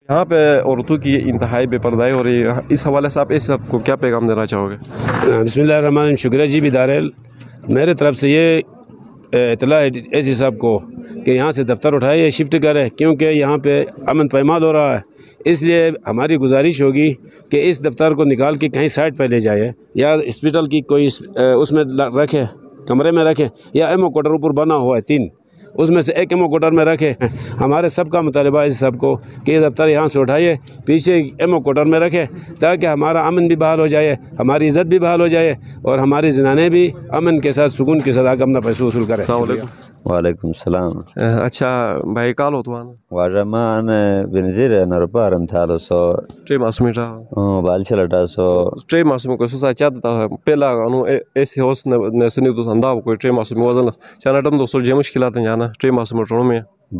یہاں پہ عورتوں کی انتہائی بے پردائی ہو رہی ہے، اس حوالے سے آپ اس سب کو کیا پیغام دینا چاہو گے؟ بسم اللہ الرحمن الرحیم. شکریہ جی بیدارل. میرے طرف سے یہ اطلاع ہے ایسی صاحب کو کہ یہاں سے دفتر اٹھائے شفٹ کرے، کیونکہ یہاں پہ امن پائمال ہو رہا ہے. اس لیے ہماری گزارش ہوگی کہ اس دفتر کو نکال کے کہیں سائڈ پہ لے جائے، یا ہاسپٹل کی کوئی اس میں رکھے، کمرے میں رکھے، یا ایمو کوٹر اوپر بنا ہوا ہے 3، اس میں سے ایک ایمو کوٹر میں رکھے. ہمارے سب کا مطالبہ ہے اس سب کو کہ یہ دفتر یہاں سے اٹھائیے، پیچھے ایمو کوٹر میں رکھے، تاکہ ہمارا امن بھی بحال ہو جائے، ہماری عزت بھی بحال ہو جائے، اور ہماری زنانیں بھی امن کے ساتھ سکون کے ساتھ آگے اپنا پیسہ وصول کریں. السلام علیکم. وعلیکم السلام. اچھا بھائی کال ہوتا ہے وارمان بنزیر نرپارم تھالو سو ٹرے ماسمی را بالچلٹا سو ٹرے ماسمی کو سوسا چاہتا ہے پہلا انو ایسے ہوس نے سنی تو انداو کوئی ٹرے ماسمی وزن چانا ٹم دو سول جے مشکلات ہیں جانا ٹرے ماسمی ٹروں میں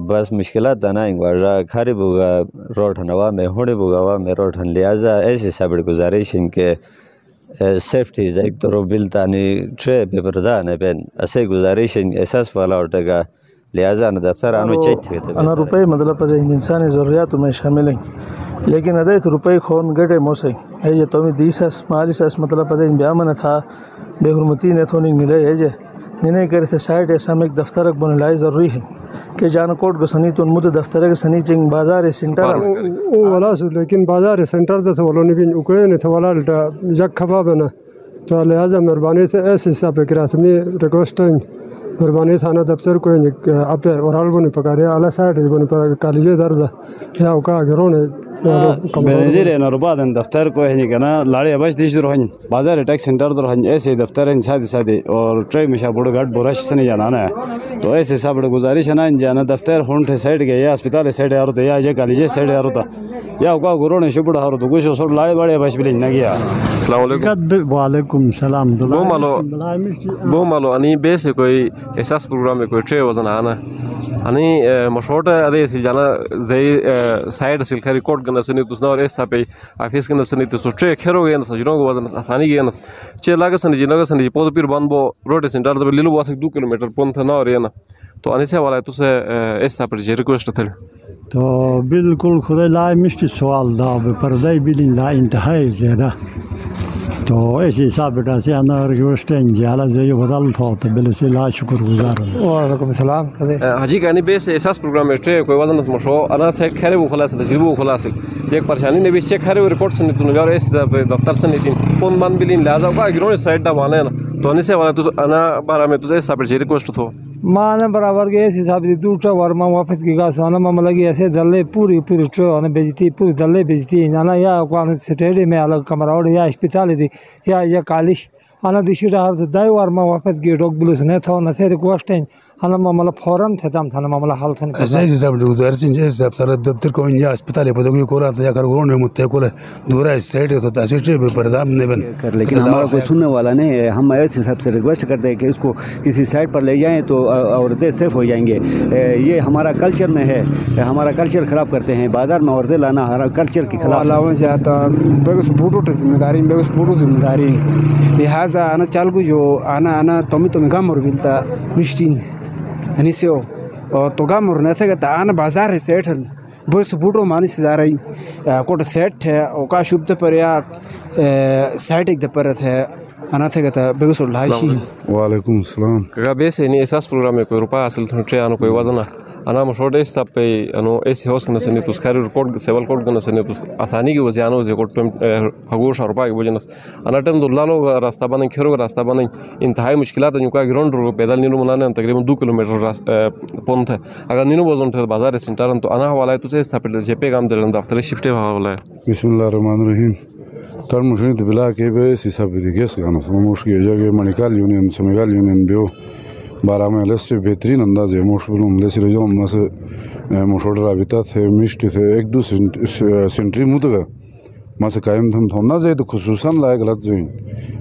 بس مشکلات نا انگوارا کھاری بوگا روڈ ہنوا میں ہوڑے بوگا وا میں روڈ ہن لہذا ایسی سابڑ گزارش ان کے سیفٹی ایک تو رو بلتانی ٹرے پیپر دا نے پین ایسے گزارش احساس والا اٹھگا لہذا نا دفتر آنو چاہتے تھے انا روپے مطلب پتہ انسانی ضروریات میں شامل ہیں، لیکن ادیت روپے خون گٹے موسے ہے یہ تو دیس اس مالی اس مطلب پتہ ان بیامن تھا بے حرمتی نے تھونی ملے ہے جے نہیں کرے تھے سائٹ ایسا میں ایک دفتر بن لائی ضروری ہے کہ جان کوٹ کو سنی تو مد دفتر کے سنی چنگ بازار سینٹر والا لیکن بازار سینٹر تو ولو نے بھی اکڑے نے تھا والا جگ کھبا بنا تو لہذا مہربانی سے ایسے حساب پہ کرا میں ریکویسٹ مہربانی تھانہ دفتر کو آپ اور نہیں پکارے اعلیٰ سائٹ کالج درد یا کا گھروں نے بنزیر نرباد دفتر کو ہے کہ نا لاڑے بس دیش در ہن بازار ٹیکس سینٹر در ہن ایسے دفتر ہیں سادے سادے اور ٹرے میں بڑا گھٹ برش سے نہیں جانا ہے تو ایسے سب گزارش ہے نا جانا دفتر ہون تھے سائڈ گئے یا اسپتال سائڈ آ رہا یا کالج سائڈ آ رہا یا کا گرو نے شپڑ ہو تو کچھ سو لاڑے بڑے بس بھی نہ گیا. السلام علیکم. وعلیکم السلام. بو مالو انی بیس کوئی احساس پروگرام میں کوئی ٹرے وزن آنا انی مشروط ادے سی جانا زئی سائڈ سل کھری کوٹ گنا سنی تو اور ایسا پہ آفس کے نسنی تو ٹرے کھیرو گئے نس جنوں کو وزن آسانی گئے نس چے لاگا سنی جی لاگا سنی پود پیر بن بو روڈ سینٹر تو لیلو واسک 2 کلومیٹر پون تھا نہ اور یہ نا تو انیسے والا تو سے ایسا پر جی ریکویسٹ تھے تو بالکل خدا لا مشتی سوال دا پردائی بھی لا انتہائی زیادہ تو ایسے حساب بیٹا سے انا ریکویسٹ انجالا زی بدل تھا تو بل سے لا شکر گزار. وعلیکم السلام. حاجی کہانی بیس احساس پروگرام میں ٹرے کوئی وزن مشو انا سے کھرے وہ خلاص جیبو خلاص ایک پریشانی نے بھی چیک کھرے رپورٹ سے تو یار اس دفتر سے نہیں کون بند بلین لہذا کا گرون سائڈ دا وانا تو ان سے والا تو انا بارا میں تو ایسا پر جی ریکویسٹ تھو مانا برابر کے اس حساب سے دوٹا ورما واپس کی گا سونا مم لگی ایسے دلے پوری ٹرے ہونے بیچتی پوری دلے بیچتی انا یا کون سٹیڈیم میں الگ کمرہ یا اسپتال دی یا کالج انا دیشیرا ہر دای ورما واپس کی ڈاک بلوس نے تھا نہ سے ریکویسٹ انا مم فورن تھا تھا معاملہ حل تھا ایسے حساب گزارش ہے سب سر دفتر کو یا اسپتال ہے پتہ کولا یا کر گرون میں متکول دورا سائٹ تو تاسیٹ پہ پردام نے بن لیکن ہمارا کوئی سننے والا نہیں. ہم ایسے حساب سے ریکویسٹ کرتے ہیں کہ اس کو کسی سائٹ پر لے جائیں تو عورتیں سیف ہو جائیں گے. یہ ہمارا کلچر میں ہے، ہمارا کلچر خراب کرتے ہیں بازار میں عورتیں لانا کلچر کے خلاف علاوہ سے آتا بگس بوٹو ذمہ داری بگس بوٹو ذمہ داری لہٰذا انا چال کو جو انا تمہیں کام اور ملتا مشتین یعنی سے ہو تو کام اور نہ تھا انا بازار ہے سیٹ بگس بوٹو مانی سے جا رہی کوٹ سیٹ ہے او کا شب پر یا سائٹ ایک دپرت ہے انا تھا کہ بگس لاشی. وعلیکم السلام. کا بیس نہیں احساس پروگرام میں کوئی روپے حاصل ٹرے انو کوئی وزن انا مشروط اس سب پہ انو ایسے ہوس نہ سنی تو خیر رپورٹ سیول کوڈ نہ سنی تو آسانی کی وجہ انو جو کوٹ حگوش روپے کی وجہ انا ٹم دلہ لوگ راستہ بنیں کھیرو راستہ بنیں انتہائی مشکلات ہیں کا گراؤنڈ رو پیدل نیرو منانے تقریباً 2 کلومیٹر پون تھا اگر نینو وزن تھے بازار سینٹر تو انا حوالہ تو سے سب جے پے کام دل دفتر شفٹ حوالہ ہے. بسم اللہ الرحمن الرحیم. کر مشین تو بلا کے بے حساب دی گیس گانا مشکل جگہ منیکال یونین سمیگال یونین بیو بارہ میں لس سے بہترین انداز ہے مشکل لس رجوع مس مشوڑ رابطہ تھے مشت تھے ایک دو سینٹری متگا مس قائم تھم تھونا جائے تو خصوصاً لائق غلط جو